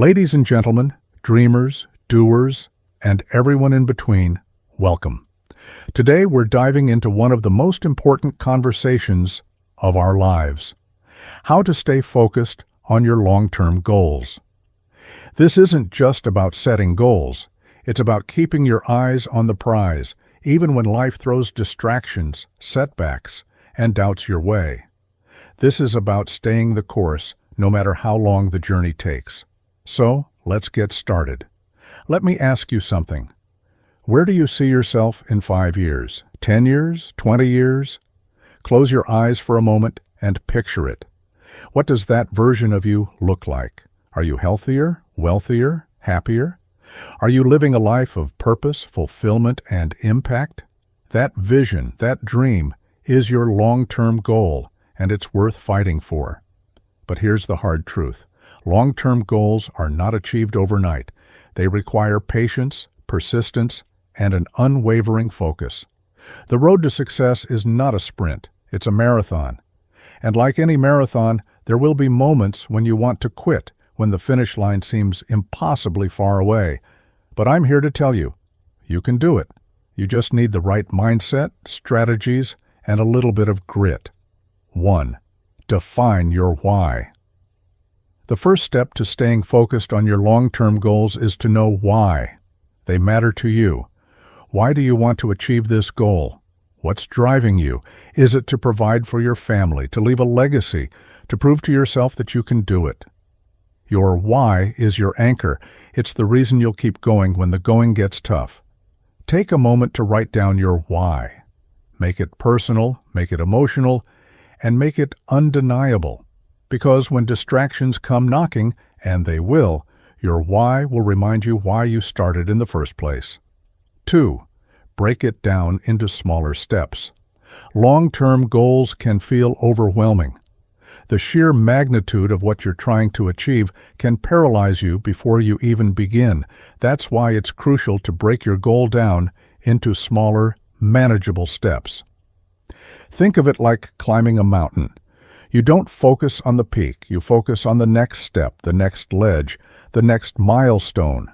Ladies and gentlemen, dreamers, doers, and everyone in between, welcome. Today we're diving into one of the most important conversations of our lives: how to stay focused on your long-term goals. This isn't just about setting goals. It's about keeping your eyes on the prize, even when life throws distractions, setbacks, and doubts your way. This is about staying the course, no matter how long the journey takes. So, let's get started. Let me ask you something. Where do you see yourself in 5 years, 10 years, 20 years? Close your eyes for a moment and picture it. What does that version of you look like? Are you healthier, wealthier, happier? Are you living a life of purpose, fulfillment, and impact? That vision, that dream, is your long-term goal, and it's worth fighting for. But here's the hard truth. Long-term goals are not achieved overnight. They require patience, persistence, and an unwavering focus. The road to success is not a sprint, it's a marathon. And like any marathon, there will be moments when you want to quit, when the finish line seems impossibly far away. But I'm here to tell you, you can do it. You just need the right mindset, strategies, and a little bit of grit. 1. Define your why. The first step to staying focused on your long-term goals is to know why. They matter to you. Why do you want to achieve this goal? What's driving you? Is it to provide for your family, to leave a legacy, to prove to yourself that you can do it? Your why is your anchor. It's the reason you'll keep going when the going gets tough. Take a moment to write down your why. Make it personal, make it emotional, and make it undeniable. Because when distractions come knocking, and they will, your why will remind you why you started in the first place. 2. Break it down into smaller steps. Long-term goals can feel overwhelming. The sheer magnitude of what you're trying to achieve can paralyze you before you even begin. That's why it's crucial to break your goal down into smaller, manageable steps. Think of it like climbing a mountain. You don't focus on the peak, you focus on the next step, the next ledge, the next milestone.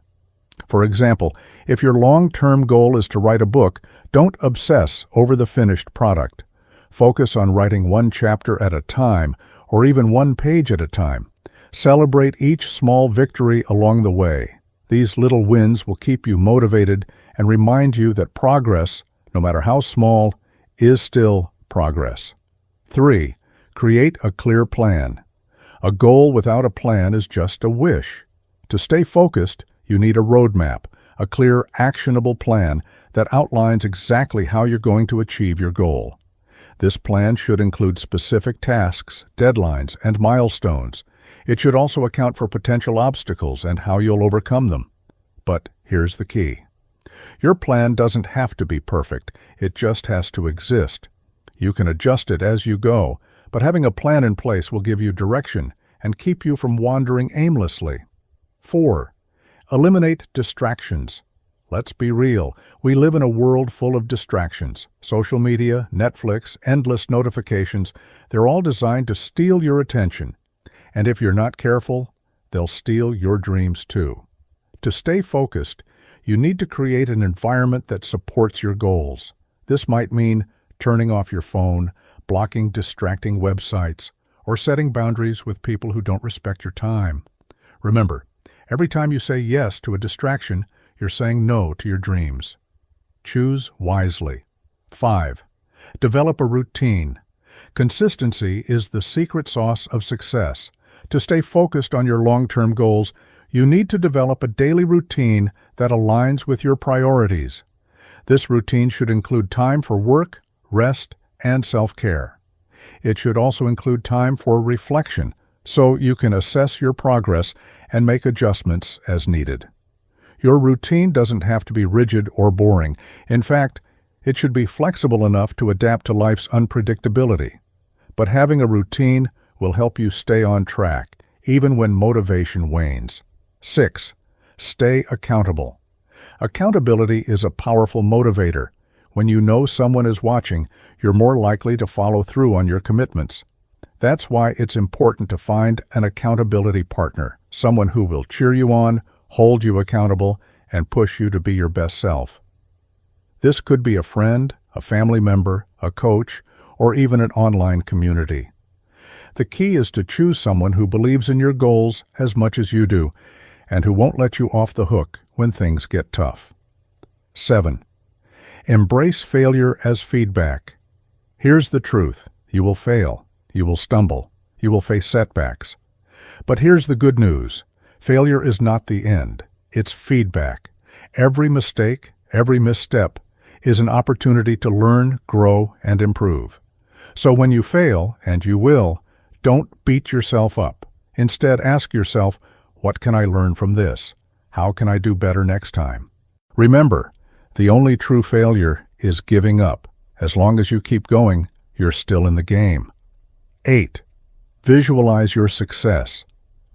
For example, if your long-term goal is to write a book, don't obsess over the finished product. Focus on writing one chapter at a time, or even one page at a time. Celebrate each small victory along the way. These little wins will keep you motivated and remind you that progress, no matter how small, is still progress. 3. Create a clear plan. A goal without a plan is just a wish. To stay focused, you need a roadmap, a clear, actionable plan that outlines exactly how you're going to achieve your goal. This plan should include specific tasks, deadlines, and milestones. It should also account for potential obstacles and how you'll overcome them. But here's the key. Your plan doesn't have to be perfect, it just has to exist. You can adjust it as you go, but having a plan in place will give you direction and keep you from wandering aimlessly. 4. Eliminate distractions. Let's be real. We live in a world full of distractions. Social media, Netflix, endless notifications, they're all designed to steal your attention. And if you're not careful, they'll steal your dreams too. To stay focused, you need to create an environment that supports your goals. This might mean turning off your phone, blocking distracting websites, or setting boundaries with people who don't respect your time. Remember, every time you say yes to a distraction, you're saying no to your dreams. Choose wisely. 5. Develop a routine. Consistency is the secret sauce of success. To stay focused on your long-term goals, you need to develop a daily routine that aligns with your priorities. This routine should include time for work, rest, and self-care. It should also include time for reflection, so you can assess your progress and make adjustments as needed. Your routine doesn't have to be rigid or boring. In fact, it should be flexible enough to adapt to life's unpredictability. But having a routine will help you stay on track, even when motivation wanes. 6. Stay accountable. Accountability is a powerful motivator. When you know someone is watching, you're more likely to follow through on your commitments. That's why it's important to find an accountability partner, someone who will cheer you on, hold you accountable, and push you to be your best self. This could be a friend, a family member, a coach, or even an online community. The key is to choose someone who believes in your goals as much as you do, and who won't let you off the hook when things get tough. 7. Embrace failure as feedback. Here's the truth. You will fail. You will stumble. You will face setbacks. But here's the good news. Failure is not the end. It's feedback. Every mistake, every misstep, is an opportunity to learn, grow, and improve. So when you fail, and you will, don't beat yourself up. Instead, ask yourself, what can I learn from this? How can I do better next time? Remember, the only true failure is giving up. As long as you keep going, you're still in the game. 8. Visualize your success.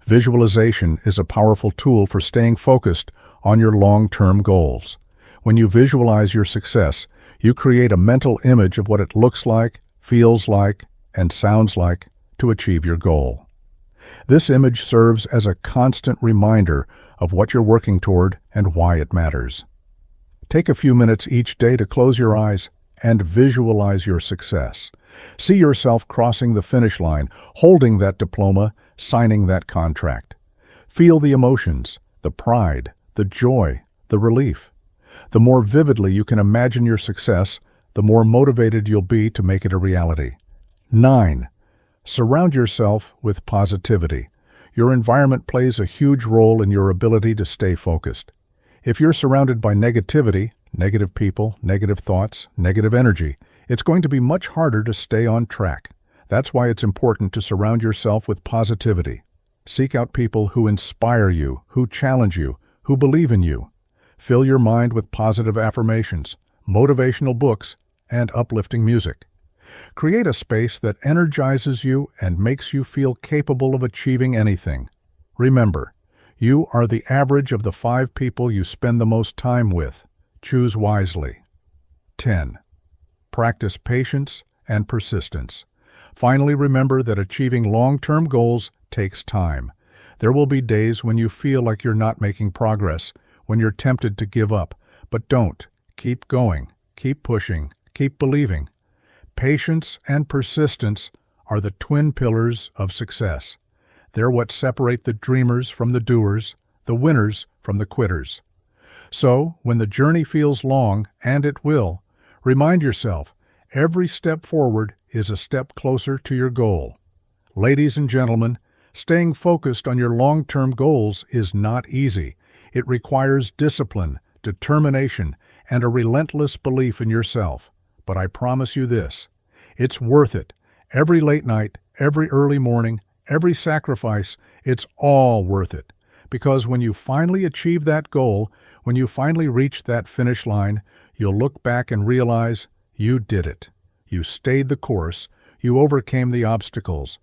Visualization is a powerful tool for staying focused on your long-term goals. When you visualize your success, you create a mental image of what it looks like, feels like, and sounds like to achieve your goal. This image serves as a constant reminder of what you're working toward and why it matters. Take a few minutes each day to close your eyes and visualize your success. See yourself crossing the finish line, holding that diploma, signing that contract. Feel the emotions, the pride, the joy, the relief. The more vividly you can imagine your success, the more motivated you'll be to make it a reality. 9. Surround yourself with positivity. Your environment plays a huge role in your ability to stay focused. If you're surrounded by negativity, negative people, negative thoughts, negative energy, it's going to be much harder to stay on track. That's why it's important to surround yourself with positivity. Seek out people who inspire you, who challenge you, who believe in you. Fill your mind with positive affirmations, motivational books, and uplifting music. Create a space that energizes you and makes you feel capable of achieving anything. Remember, you are the average of the 5 people you spend the most time with. Choose wisely. 10. Practice patience and persistence. Finally, remember that achieving long-term goals takes time. There will be days when you feel like you're not making progress, when you're tempted to give up. But don't. Keep going. Keep pushing. Keep believing. Patience and persistence are the twin pillars of success. They're what separate the dreamers from the doers, the winners from the quitters. So, when the journey feels long, and it will, remind yourself, every step forward is a step closer to your goal. Ladies and gentlemen, staying focused on your long-term goals is not easy. It requires discipline, determination, and a relentless belief in yourself. But I promise you this, it's worth it. Every late night, every early morning, every sacrifice, it's all worth it. Because when you finally achieve that goal, when you finally reach that finish line, you'll look back and realize you did it. You stayed the course, you overcame the obstacles,